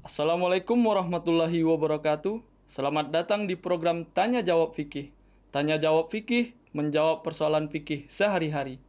Assalamualaikum warahmatullahi wabarakatuh. Selamat datang di program Tanya Jawab Fikih. Tanya Jawab Fikih, menjawab persoalan fikih sehari-hari.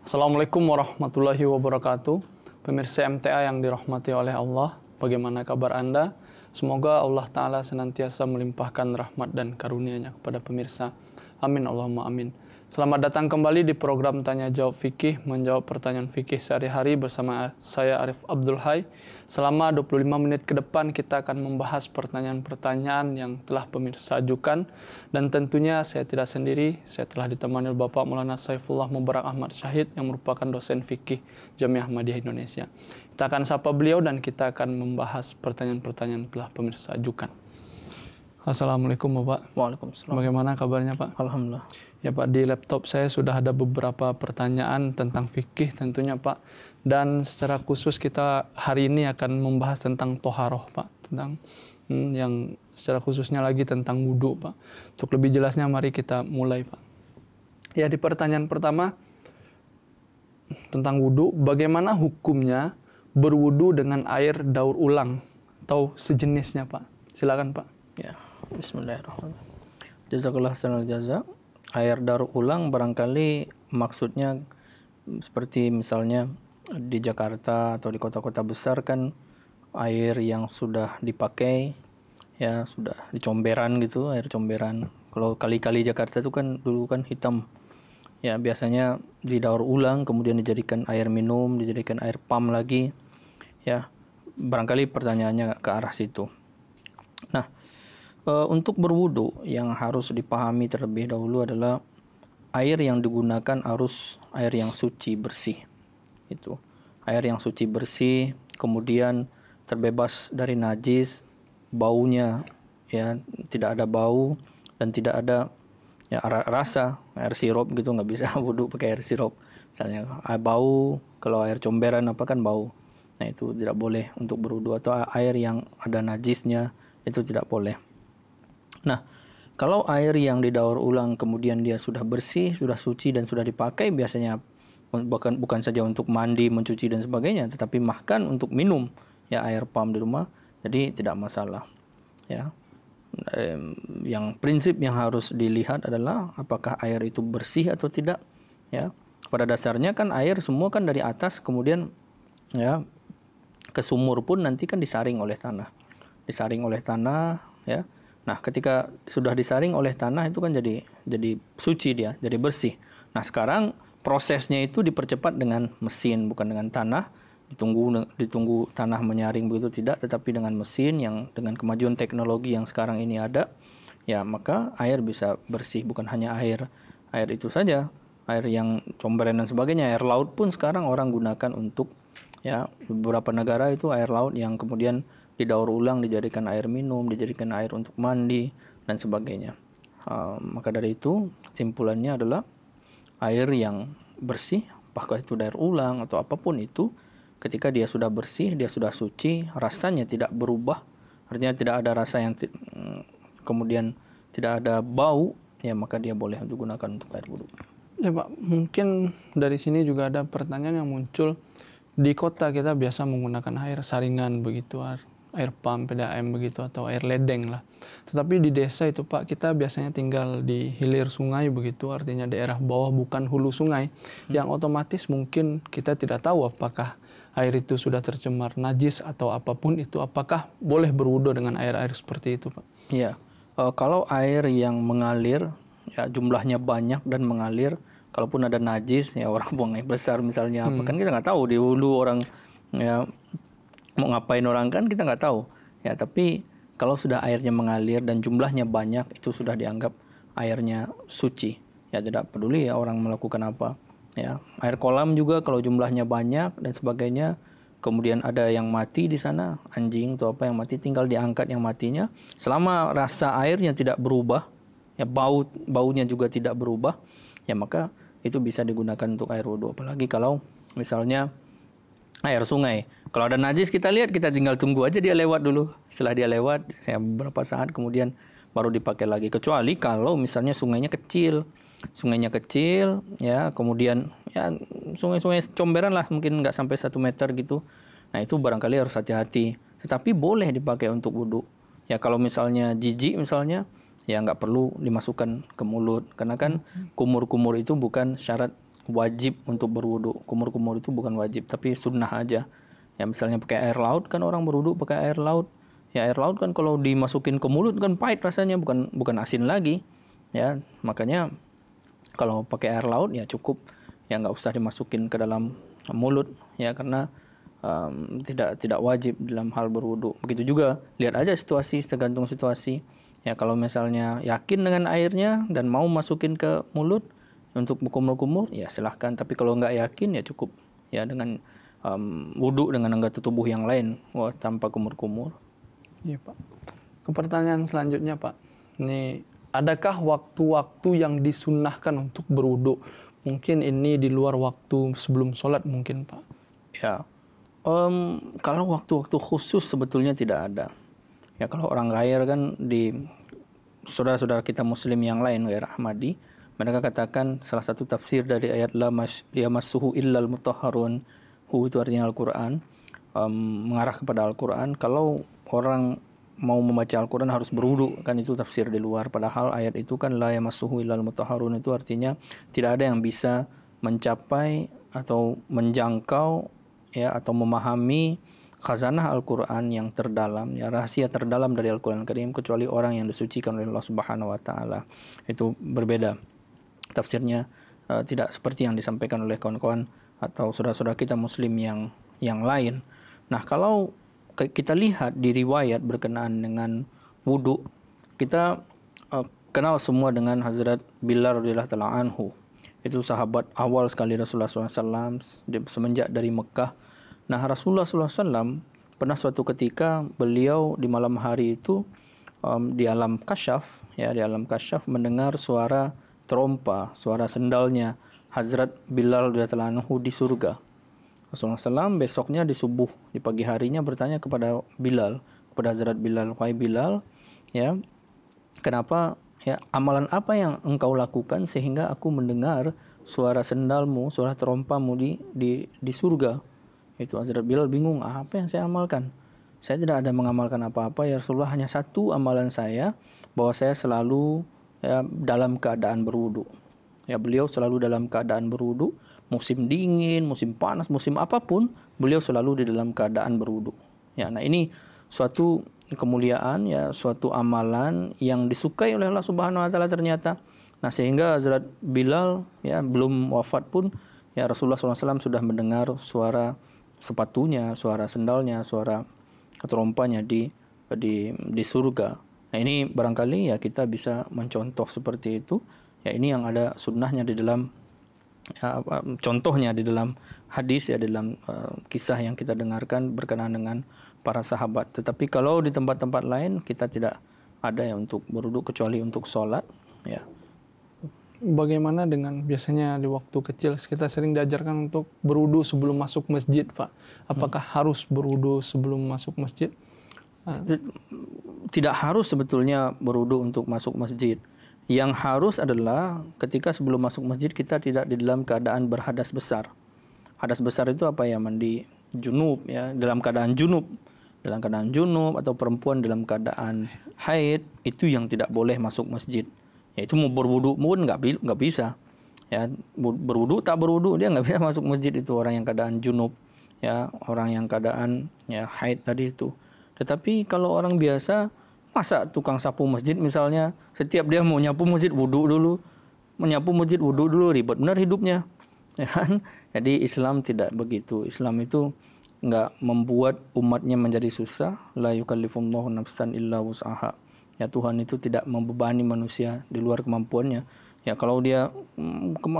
Assalamualaikum warahmatullahi wabarakatuh. Pemirsa MTA yang dirahmati oleh Allah, bagaimana kabar Anda? Semoga Allah Ta'ala senantiasa melimpahkan rahmat dan karunia-Nya kepada pemirsa. Amin Allahumma amin. Selamat datang kembali di program Tanya Jawab Fikih, menjawab pertanyaan fikih sehari-hari bersama saya Arif Abdul Hai. Selama 25 menit ke depan kita akan membahas pertanyaan-pertanyaan yang telah pemirsa ajukan. Dan tentunya saya tidak sendiri, saya telah ditemani oleh Bapak Maulana Saifullah Mubarak Ahmad Syahid yang merupakan dosen fikih Jamiah Ahmadiyah Indonesia. Kita akan sapa beliau dan kita akan membahas pertanyaan-pertanyaan yang telah pemirsa ajukan. Assalamualaikum Bapak. Waalaikumsalam. Bagaimana kabarnya Pak? Alhamdulillah. Ya Pak, di laptop saya sudah ada beberapa pertanyaan tentang fikih tentunya Pak. Dan secara khusus kita hari ini akan membahas tentang toharoh Pak. Tentang yang secara khususnya lagi tentang wudhu Pak. Untuk lebih jelasnya mari kita mulai Pak. Ya, di pertanyaan pertama tentang wudhu, bagaimana hukumnya berwudhu dengan air daur ulang atau sejenisnya Pak? Silakan Pak. Ya, bismillahirrahmanirrahim. Jazakallah khairal jaza. Air daur ulang barangkali maksudnya seperti misalnya di Jakarta atau di kota-kota besar kan air yang sudah dipakai ya sudah di comberan gitu, air comberan. Kalau kali-kali Jakarta itu kan dulu kan hitam. Ya biasanya didaur ulang kemudian dijadikan air minum, dijadikan air pam lagi. Ya, barangkali pertanyaannya ke arah situ. Nah, untuk berwudu yang harus dipahami terlebih dahulu adalah air yang digunakan harus air yang suci bersih. Itu air yang suci bersih, kemudian terbebas dari najis, baunya ya tidak ada bau dan tidak ada ya rasa air sirup gitu, nggak bisa wudu pakai air sirup. Misalnya bau, kalau air comberan apa kan bau. Nah itu tidak boleh untuk berwudu, atau air yang ada najisnya itu tidak boleh. Nah, kalau air yang didaur ulang kemudian dia sudah bersih, sudah suci dan sudah dipakai, biasanya bukan saja untuk mandi, mencuci dan sebagainya, tetapi bahkan untuk minum ya air pam di rumah, jadi tidak masalah. Ya, yang prinsip yang harus dilihat adalah apakah air itu bersih atau tidak. Ya, pada dasarnya kan air semua kan dari atas kemudian ya ke sumur pun nanti kan disaring oleh tanah, ya. Nah, ketika sudah disaring oleh tanah itu kan jadi suci dia, jadi bersih. Nah, sekarang prosesnya itu dipercepat dengan mesin, bukan dengan tanah. Ditunggu tanah menyaring begitu tidak, tetapi dengan mesin yang dengan kemajuan teknologi yang sekarang ini ada, ya maka air bisa bersih, bukan hanya air itu saja, air yang comberan dan sebagainya, air laut pun sekarang orang gunakan untuk ya beberapa negara itu air laut yang kemudian didaur ulang, dijadikan air minum, dijadikan air untuk mandi dan sebagainya. Maka dari itu kesimpulannya adalah air yang bersih, apakah itu daur ulang atau apapun itu, ketika dia sudah bersih, dia sudah suci, rasanya tidak berubah, artinya tidak ada rasa yang kemudian tidak ada bau, ya maka dia boleh digunakan untuk air wudhu. Ya Pak, mungkin dari sini juga ada pertanyaan yang muncul. Di kota kita biasa menggunakan air saringan begitu, air pam, PDAM begitu, atau air ledeng lah. Tetapi di desa itu Pak, kita biasanya tinggal di hilir sungai begitu, artinya daerah bawah bukan hulu sungai, yang otomatis mungkin kita tidak tahu apakah air itu sudah tercemar najis atau apapun itu, apakah boleh berwudu dengan air-air seperti itu Pak? Iya, kalau air yang mengalir, ya jumlahnya banyak dan mengalir, kalaupun ada najis, ya orang buang air besar misalnya, apa kan kita nggak tahu di hulu orang ya mau ngapain orang kan kita nggak tahu ya. Tapi kalau sudah airnya mengalir dan jumlahnya banyak, itu sudah dianggap airnya suci ya, tidak peduli ya orang melakukan apa ya. Air kolam juga kalau jumlahnya banyak dan sebagainya, kemudian ada yang mati di sana, anjing atau apa yang mati, tinggal diangkat yang matinya, selama rasa airnya tidak berubah ya, baunya juga tidak berubah, ya maka itu bisa digunakan untuk air wudhu. Apalagi kalau misalnya air sungai, kalau ada najis kita lihat, kita tinggal tunggu aja dia lewat dulu. Setelah dia lewat, ya beberapa saat kemudian baru dipakai lagi. Kecuali kalau misalnya sungainya kecil ya, kemudian ya sungai-sungai comberan lah, mungkin nggak sampai 1 meter gitu. Nah itu barangkali harus hati-hati. Tetapi boleh dipakai untuk wudhu. Ya kalau misalnya jijik misalnya, ya nggak perlu dimasukkan ke mulut. Karena kan kumur-kumur itu bukan syarat wajib untuk berwudhu. Kumur-kumur itu bukan wajib, tapi sunnah aja. Ya misalnya pakai air laut, kan orang berwudhu pakai air laut. Ya air laut kan kalau dimasukin ke mulut kan pahit rasanya, bukan asin lagi. Ya makanya kalau pakai air laut ya cukup, ya nggak usah dimasukin ke dalam mulut, ya karena tidak wajib dalam hal berwudu. Begitu juga, lihat aja situasi, tergantung situasi. Ya kalau misalnya yakin dengan airnya dan mau masukin ke mulut untuk berkumur-kumur, ya silahkan. Tapi kalau nggak yakin ya cukup, ya dengan wudu dengan anggota tubuh yang lain, tanpa kumur-kumur. Iya Pak. Ke pertanyaan selanjutnya Pak, ini adakah waktu-waktu yang disunnahkan untuk berwudu? Mungkin ini di luar waktu sebelum sholat mungkin Pak. Ya, kalau waktu-waktu khusus sebetulnya tidak ada. Ya kalau orang gair kan, di saudara-saudara kita muslim yang lain gair Ahmadi, mereka katakan salah satu tafsir dari ayat la yamassuhu illal mutahharun, hu itu artinya Al-Quran, mengarah kepada Al-Quran. Kalau orang mau membaca Al-Quran harus berwudu, kan itu tafsir di luar. Padahal ayat itu kan la yamassuhu illal mutahharun, itu artinya tidak ada yang bisa mencapai atau menjangkau, ya, atau memahami khazanah Al-Quran yang terdalam, ya, rahasia terdalam dari Al-Quran Karim kecuali orang yang disucikan oleh Allah Subhanahu wa taala. Itu berbeda tafsirnya, tidak seperti yang disampaikan oleh kawan-kawan atau saudara-saudara kita muslim yang lain. Nah, kalau kita lihat di riwayat berkenaan dengan wudu, kita kenal semua dengan Hazrat Bilal radhiyallahu taala anhu. Itu sahabat awal sekali Rasulullah SAW semenjak dari Mekah. Nah, Rasulullah SAW pernah suatu ketika beliau di malam hari itu di alam kasyaf, ya, di alam kasyaf mendengar suara trompa, suara sendalnya Hazrat Bilal radhiyallahu anhu di surga. Rasulullah SAW besoknya di subuh, di pagi harinya bertanya kepada Bilal, kepada Hazrat Bilal, wahai Bilal, ya, kenapa, ya, amalan apa yang engkau lakukan sehingga aku mendengar suara sendalmu, suara terompamu di surga? Itu Hazrat Bilal bingung, apa yang saya amalkan? Saya tidak ada mengamalkan apa-apa, ya Rasulullah, hanya satu amalan saya, bahwa saya selalu, ya, dalam keadaan berwudu. Ya, beliau selalu dalam keadaan berwudu, musim dingin, musim panas, musim apapun, beliau selalu di dalam keadaan berwudu. Ya, nah ini suatu kemuliaan, ya, suatu amalan yang disukai oleh Allah Subhanahu wa taala ternyata. Nah, sehingga Hazrat Bilal, ya, belum wafat pun, ya, Rasulullah SAW sudah mendengar suara sepatunya, suara sendalnya, suara terompanya di surga. Nah, ini barangkali, ya, kita bisa mencontoh seperti itu. Ya, ini yang ada sunnahnya di dalam, ya, contohnya di dalam hadis, ya, di dalam kisah yang kita dengarkan berkenaan dengan para sahabat. Tetapi kalau di tempat-tempat lain kita tidak ada ya untuk berwudu kecuali untuk sholat, ya. Bagaimana dengan biasanya di waktu kecil kita sering diajarkan untuk berwudu sebelum masuk masjid, Pak? Apakah harus berwudu sebelum masuk masjid? Tidak harus sebetulnya berwudu untuk masuk masjid. Yang harus adalah ketika sebelum masuk masjid kita tidak di dalam keadaan berhadas besar. Hadas besar itu apa, ya? Mandi junub, ya, dalam keadaan junub. Dalam keadaan junub atau perempuan dalam keadaan haid, itu yang tidak boleh masuk masjid. Ya, itu mau berwudu pun nggak bisa. Ya, berwudu tak berwudu dia nggak bisa masuk masjid, itu orang yang keadaan junub, ya, orang yang keadaan, ya, haid tadi itu. Tetapi kalau orang biasa, masa tukang sapu masjid misalnya, setiap dia mau nyapu masjid wudu dulu, menyapu masjid wudu dulu, ribet benar hidupnya. Ya kan? Jadi Islam tidak begitu. Islam itu nggak membuat umatnya menjadi susah. La yukallifullahu nafsan illa wus'aha. Ya, Tuhan itu tidak membebani manusia di luar kemampuannya. Ya, kalau dia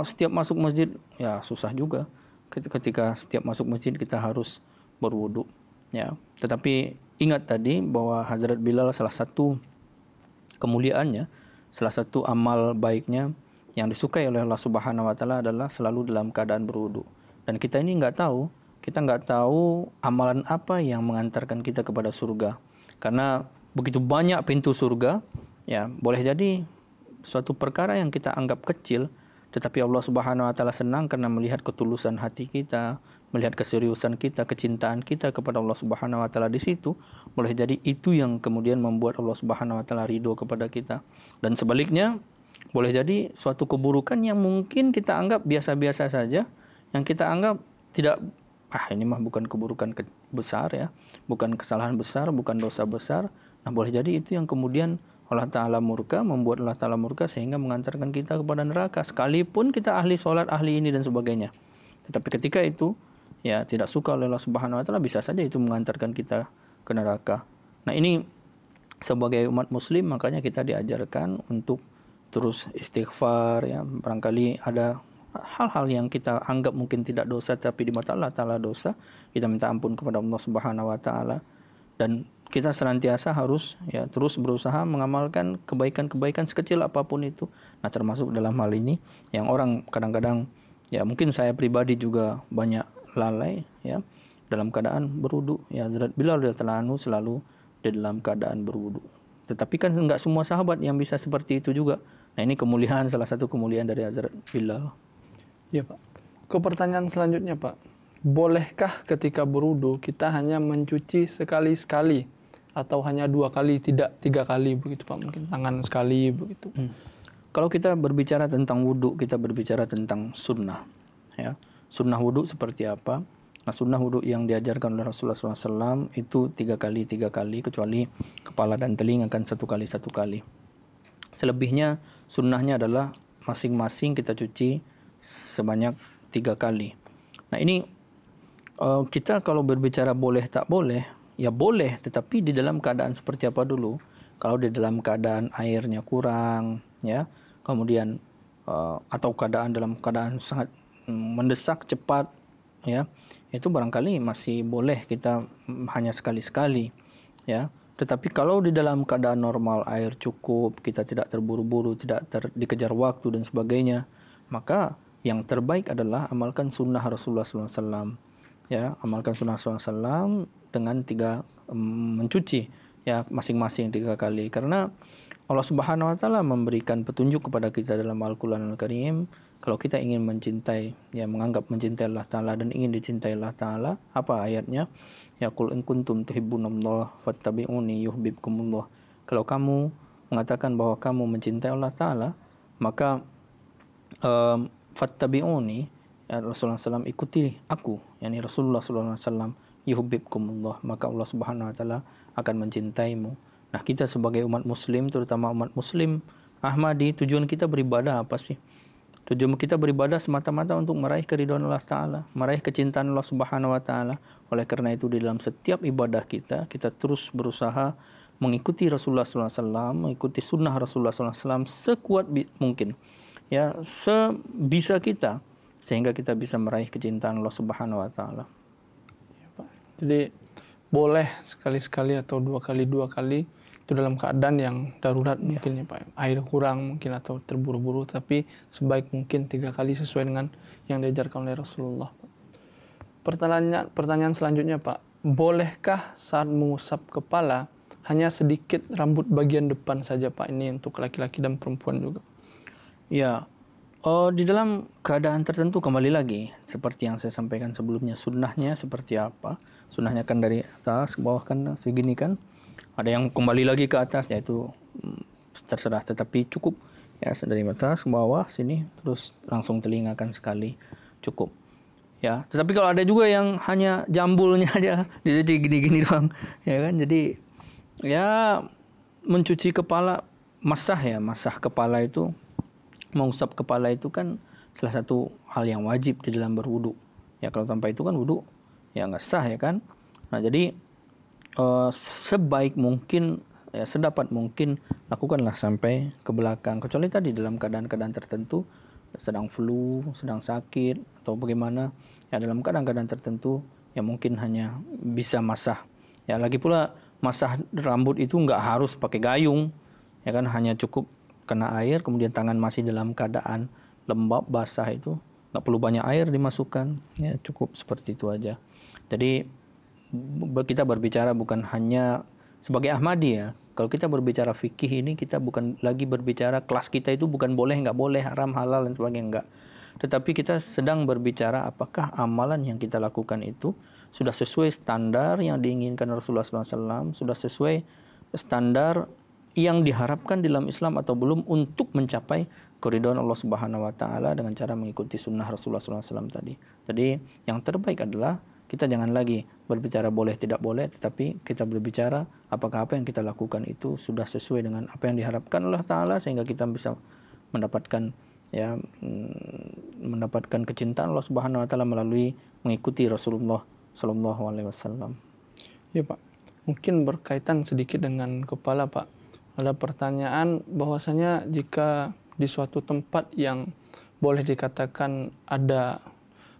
setiap masuk masjid, ya susah juga. Ketika setiap masuk masjid kita harus berwudu. Ya, tetapi ingat tadi bahwa Hazrat Bilal salah satu kemuliaannya, salah satu amal baiknya yang disukai oleh Allah Subhanahu wa taala adalah selalu dalam keadaan berwudu. Dan kita ini nggak tahu amalan apa yang mengantarkan kita kepada surga. Karena begitu banyak pintu surga, ya, boleh jadi suatu perkara yang kita anggap kecil, tetapi Allah Subhanahu wa taala senang karena melihat ketulusan hati kita, melihat keseriusan kita, kecintaan kita kepada Allah Subhanahu wa taala di situ, boleh jadi itu yang kemudian membuat Allah Subhanahu wa taala ridho kepada kita. Dan sebaliknya, boleh jadi suatu keburukan yang mungkin kita anggap biasa-biasa saja, yang kita anggap tidak, ini mah bukan keburukan besar ya, bukan kesalahan besar, bukan dosa besar. Nah, boleh jadi itu yang kemudian Allah Ta'ala murka, membuat Allah Ta'ala murka sehingga mengantarkan kita kepada neraka. Sekalipun kita ahli sholat, ahli ini dan sebagainya. Tetapi ketika itu ya tidak suka oleh Allah Subhanahu wa taala, bisa saja itu mengantarkan kita ke neraka. Nah, ini sebagai umat muslim makanya kita diajarkan untuk terus istighfar ya. Barangkali ada hal-hal yang kita anggap mungkin tidak dosa tapi di mata Allah Ta'ala dosa, kita minta ampun kepada Allah Subhanahu wa taala. Dan kita senantiasa harus ya terus berusaha mengamalkan kebaikan-kebaikan sekecil apapun itu. Nah, termasuk dalam hal ini yang orang kadang-kadang ya mungkin saya pribadi juga banyak lalai ya dalam keadaan berwudu. Ya, Hazrat Bilal radhiyallahu anhu selalu di dalam keadaan berwudu. Tetapi kan enggak semua sahabat yang bisa seperti itu juga. Nah, ini kemuliaan, salah satu kemuliaan dari Hazrat Bilal. Iya, Pak. Ke pertanyaan selanjutnya, Pak. Bolehkah ketika berwudu kita hanya mencuci sekali-sekali atau hanya 2 kali, tidak 3 kali begitu, Pak? Mungkin tangan sekali begitu. Kalau kita berbicara tentang wudu, kita berbicara tentang sunnah. Ya. Sunnah wudu seperti apa? Nah, sunnah wudu yang diajarkan oleh Rasulullah SAW itu 3 kali, kecuali kepala dan telinga kan 1 kali, 1 kali. Selebihnya sunnahnya adalah masing-masing kita cuci sebanyak 3 kali. Nah, ini kita kalau berbicara boleh tak boleh, ya boleh, tetapi di dalam keadaan seperti apa dulu. Kalau di dalam keadaan airnya kurang, ya, kemudian atau dalam keadaan sangat mendesak cepat, ya, itu barangkali masih boleh kita hanya sekali-sekali, ya. Tetapi kalau di dalam keadaan normal, air cukup, kita tidak terburu-buru, tidak dikejar waktu dan sebagainya, maka yang terbaik adalah amalkan sunnah Rasulullah SAW. Ya, amalkan sunnah Rasulullah SAW dengan mencuci ya masing-masing 3 kali. Karena Allah Subhanahu wa taala memberikan petunjuk kepada kita dalam Al-Qur'anul Karim, kalau kita ingin mencintai, ya menganggap mencintai Allah Ta'ala dan ingin dicintai Allah Ta'ala, apa ayatnya? Ya qul in kuntum tuhibbunallah fattabi'uni yuhibbukumullah. Kalau kamu mengatakan bahwa kamu mencintai Allah Ta'ala, maka fattabi'uni, ya Rasulullah SAW, ikuti aku, yakni Rasulullah SAW, yuhibbukumullah, maka Allah Subhanahu wa taala akan mencintaimu. Nah, kita sebagai umat muslim, terutama umat muslim Ahmadi, tujuan kita beribadah apa sih? Tujuan kita beribadah semata-mata untuk meraih keridhaan Allah Ta'ala, meraih kecintaan Allah Subhanahu wa taala. Oleh karena itu di dalam setiap ibadah kita terus berusaha mengikuti Rasulullah SAW, mengikuti sunnah Rasulullah SAW sekuat mungkin, ya sebisa kita, sehingga kita bisa meraih kecintaan Allah Subhanahu wa taala. Ya, Pak. Jadi boleh sekali-sekali atau 2 kali itu dalam keadaan yang darurat mungkin ya Pak. Air kurang mungkin atau terburu-buru, tapi sebaik mungkin 3 kali sesuai dengan yang diajarkan oleh Rasulullah. Pertanyaan selanjutnya, Pak. Bolehkah saat mengusap kepala hanya sedikit rambut bagian depan saja, Pak? Ini untuk laki-laki dan perempuan juga. Ya, di dalam keadaan tertentu kembali lagi seperti yang saya sampaikan sebelumnya, sunnahnya seperti apa? Sunnahnya kan dari atas ke bawah kan segini kan. Ada yang kembali lagi ke atas, yaitu terserah, tetapi cukup ya dari atas ke bawah sini terus langsung telinga kan sekali cukup. Ya, tetapi kalau ada juga yang hanya jambulnya aja jadi gini-gini doang, ya kan. Jadi ya mencuci kepala, masah kepala itu, mengusap kepala itu kan salah satu hal yang wajib di dalam berwudu. Ya, kalau tanpa itu kan wudu ya nggak sah ya kan. Nah, jadi sebaik mungkin, ya sedapat mungkin lakukanlah sampai ke belakang. Kecuali tadi dalam keadaan-keadaan tertentu, sedang flu, sedang sakit atau bagaimana, ya dalam keadaan-keadaan tertentu ya mungkin hanya bisa masah. Ya lagi pula masah rambut itu nggak harus pakai gayung, ya kan, hanya cukup kena air kemudian tangan masih dalam keadaan lembab basah, itu nggak perlu banyak air dimasukkan, ya cukup seperti itu aja. Jadi kita berbicara bukan hanya sebagai Ahmadi ya, Kalau kita berbicara fikih ini, kita bukan lagi berbicara kelas kita itu bukan boleh, nggak boleh, haram, halal, dan sebagainya, enggak. Tetapi kita sedang berbicara apakah amalan yang kita lakukan itu sudah sesuai standar yang diinginkan Rasulullah SAW, sudah sesuai standar yang diharapkan dalam Islam atau belum untuk mencapai keridhaan Allah Subhanahu Wa Taala dengan cara mengikuti sunnah Rasulullah SAW tadi. Jadi yang terbaik adalah kita jangan lagi berbicara boleh tidak boleh, tetapi kita berbicara apakah apa yang kita lakukan itu sudah sesuai dengan apa yang diharapkan Allah Taala sehingga kita bisa mendapatkan mendapatkan kecintaan Allah Subhanahu Wa Taala melalui mengikuti Rasulullah Sallallahu Alaihi Wasallam. Ya Pak, mungkin berkaitan sedikit dengan kepala Pak. Ada pertanyaan bahwasanya jika di suatu tempat yang boleh dikatakan ada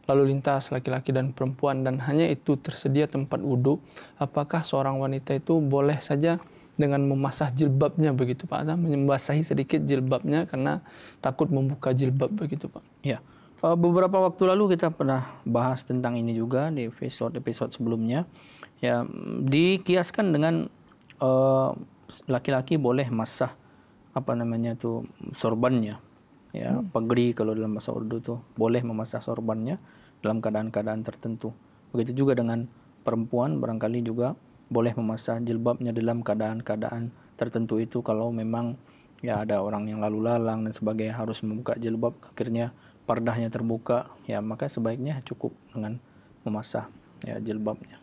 lalu lintas laki-laki dan perempuan dan hanya itu tersedia tempat wudhu, apakah seorang wanita itu boleh saja dengan memasah jilbabnya begitu Pak, atau membasahi sedikit jilbabnya karena takut membuka jilbab begitu Pak? Ya, beberapa waktu lalu kita pernah bahas tentang ini juga di episode sebelumnya. Ya, dikiaskan dengan laki-laki boleh masah sorbannya. Ya, pagri kalau dalam bahasa Urdu tuh boleh memasah sorbannya dalam keadaan-keadaan tertentu. Begitu juga dengan perempuan barangkali juga boleh memasah jilbabnya dalam keadaan-keadaan tertentu itu kalau memang ya ada orang yang lalu lalang dan sebagainya harus membuka jilbab akhirnya pardahnya terbuka, ya maka sebaiknya cukup dengan memasah ya jilbabnya.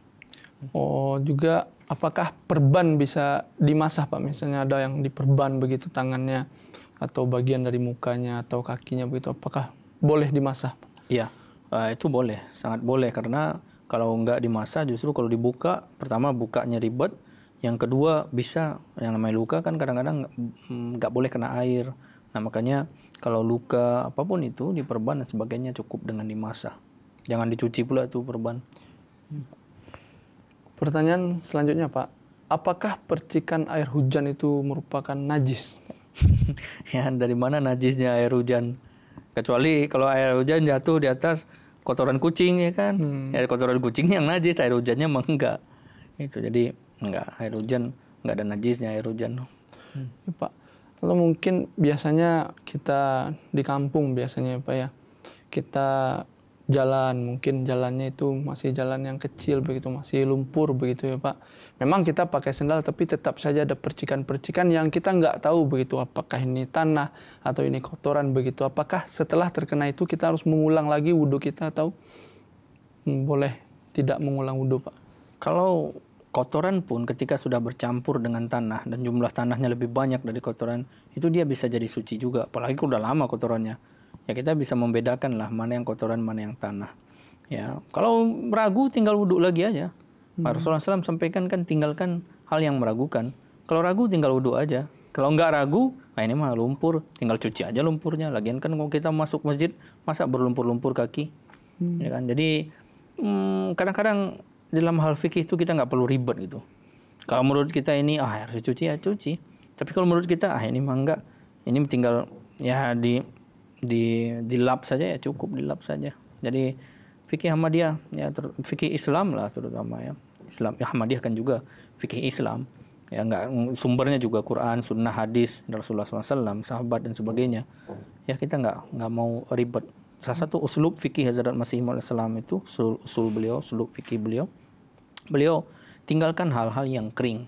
Oh, juga apakah perban bisa dimasah Pak? Misalnya ada yang diperban begitu tangannya atau bagian dari mukanya atau kakinya begitu, apakah boleh dimasah? Iya, itu boleh, sangat boleh karena kalau nggak dimasah justru kalau dibuka, pertama bukanya ribet, yang kedua bisa yang namanya luka kan kadang-kadang nggak boleh kena air. Nah makanya kalau luka apapun itu diperban dan sebagainya cukup dengan dimasah, jangan dicuci pula tuh perban. Pertanyaan selanjutnya Pak, apakah percikan air hujan itu merupakan najis? Ya dari mana najisnya air hujan? Kecuali kalau air hujan jatuh di atas kotoran kucing ya kan, ya kotoran kucing yang najis, air hujannya mah enggak. Itu jadi enggak, air hujan enggak ada najisnya air hujan. Ya, Pak, kalau mungkin biasanya kita di kampung biasanya Pak ya, kita jalan, mungkin jalannya itu masih jalan yang kecil begitu, masih lumpur begitu ya Pak. Memang kita pakai sendal tapi tetap saja ada percikan-percikan yang kita nggak tahu begitu apakah ini tanah atau ini kotoran begitu. Apakah setelah terkena itu kita harus mengulang lagi wudhu kita atau boleh tidak mengulang wudhu Pak? Kalau kotoran pun ketika sudah bercampur dengan tanah dan jumlah tanahnya lebih banyak dari kotoran, itu dia bisa jadi suci juga. Apalagi udah lama kotorannya. Ya kita bisa membedakan lah mana yang kotoran, mana yang tanah. Ya, kalau ragu tinggal wudhu lagi aja. Rasulullah SAW sampaikan kan tinggalkan hal yang meragukan. Kalau ragu tinggal wudhu aja. Kalau nggak ragu, nah ini mah lumpur, tinggal cuci aja lumpurnya. Lagian kan kalau kita masuk masjid, masa berlumpur-lumpur kaki, ya kan? Jadi kadang-kadang dalam hal fikih itu kita nggak perlu ribet gitu. Kalau menurut kita ini harus dicuci ya cuci. Tapi kalau menurut kita ini mah enggak, ini tinggal ya dilap saja ya cukup dilap saja. Jadi fikih Ahmadiyah ya fikih Islam lah terutama ya. Islam ya Ahmadiyah kan juga fikih Islam. Ya enggak sumbernya juga Quran, sunnah, hadis Rasulullah SAW, sahabat dan sebagainya. Ya kita enggak mau ribet. Salah satu uslub fikih Hazrat Masih Maud Islam itu usul beliau, uslub fikih beliau tinggalkan hal-hal yang kering.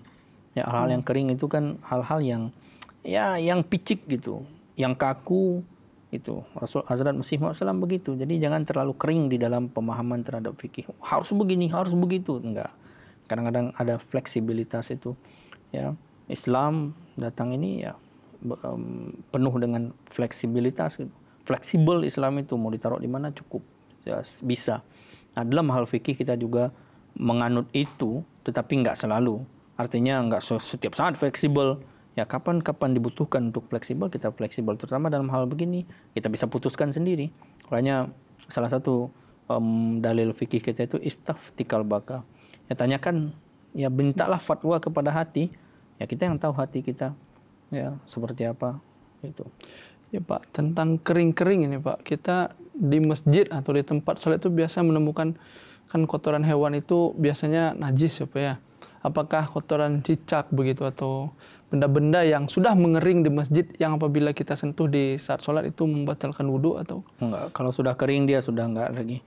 Ya hal-hal yang kering itu kan hal-hal yang picik gitu, yang kaku itu. Hazrat Masih Maud Islam begitu. Jadi jangan terlalu kering di dalam pemahaman terhadap fikih. Harus begini, harus begitu. Enggak. Kadang-kadang ada fleksibilitas itu. Ya, Islam datang ini ya penuh dengan fleksibilitas gitu. Fleksibel Islam itu mau ditaruh di mana cukup ya, bisa. Nah, dalam hal fikih kita juga menganut itu, tetapi enggak selalu. Artinya enggak setiap saat fleksibel. Ya kapan-kapan dibutuhkan untuk fleksibel, kita fleksibel. Terutama dalam hal begini, kita bisa putuskan sendiri. Makanya salah satu dalil fikih kita itu istaftikal baka. Ya tanyakan, ya mintalah fatwa kepada hati. Ya kita yang tahu hati kita ya seperti apa itu. Ya Pak, tentang kering-kering ini Pak, kita di masjid atau di tempat sholat itu biasa menemukan kan kotoran hewan itu biasanya najis ya Pak ya. apakah kotoran cicak begitu atau benda-benda yang sudah mengering di masjid yang apabila kita sentuh di saat sholat itu membatalkan wudhu atau? Enggak, kalau sudah kering dia sudah enggak lagi.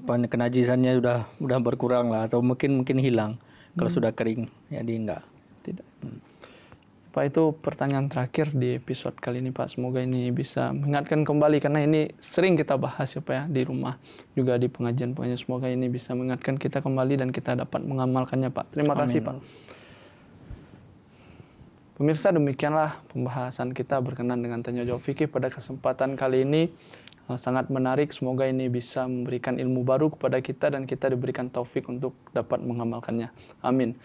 Kenajisannya udah berkurang lah atau mungkin hilang. Kalau sudah kering jadi enggak. Tidak. Pak, itu pertanyaan terakhir di episode kali ini Pak. Semoga ini bisa mengingatkan kembali karena ini sering kita bahas ya Pak ya di rumah juga di pengajian-pengajian. Semoga ini bisa mengingatkan kita kembali dan kita dapat mengamalkannya Pak. Terima kasih Pak. Pemirsa, demikianlah pembahasan kita berkenan dengan tanya jawab fikih pada kesempatan kali ini. Sangat menarik, semoga ini bisa memberikan ilmu baru kepada kita dan kita diberikan taufik untuk dapat mengamalkannya. Amin.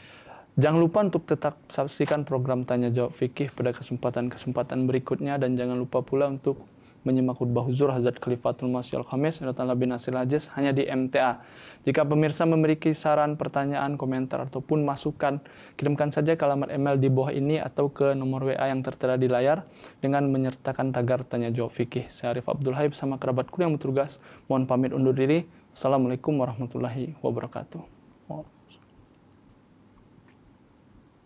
Jangan lupa untuk tetap saksikan program Tanya Jawab Fikih pada kesempatan-kesempatan berikutnya dan jangan lupa pula untuk menyimak khutbah huzur Hazrat Khalifatul Masih Al-Khamis Ayatullah bin Nasir Al-Aziz hanya di MTA. Jika pemirsa memiliki saran, pertanyaan, komentar ataupun masukan, kirimkan saja ke alamat email di bawah ini atau ke nomor WA yang tertera di layar dengan menyertakan tagar Tanya Jawab Fikih. Saya Arif Abdul Haib sama kerabatku yang bertugas mohon pamit undur diri. Assalamualaikum warahmatullahi wabarakatuh.